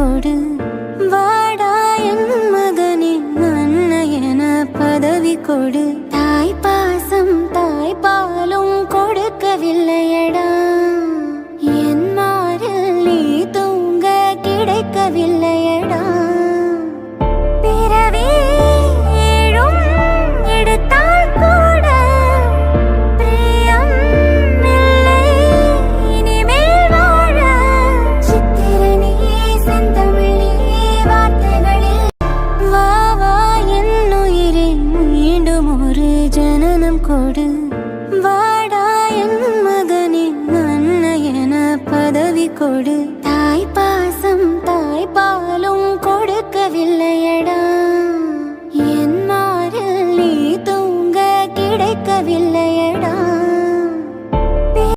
கொடு. வாடா என் மகனே அன்னை என பதவி கொடு. தாய் பாசம் தாய் பாலும் கொடுக்கவில்லையடா. என் மாறில் நீ தூங்க கிடைக்கவில்லையடா. பிறவி ஏழும் எடுத்தால் கூட பிரியம் இல்லை இனிமேல் வாழ. சித்திரனே செந்தமிழே வார்த்தைகளில் வா வா என் உயிரே மீண்டும் ஒரு ஜனனம் கொடு. வாடா என் மகனே அன்னை என பதவி கொடு.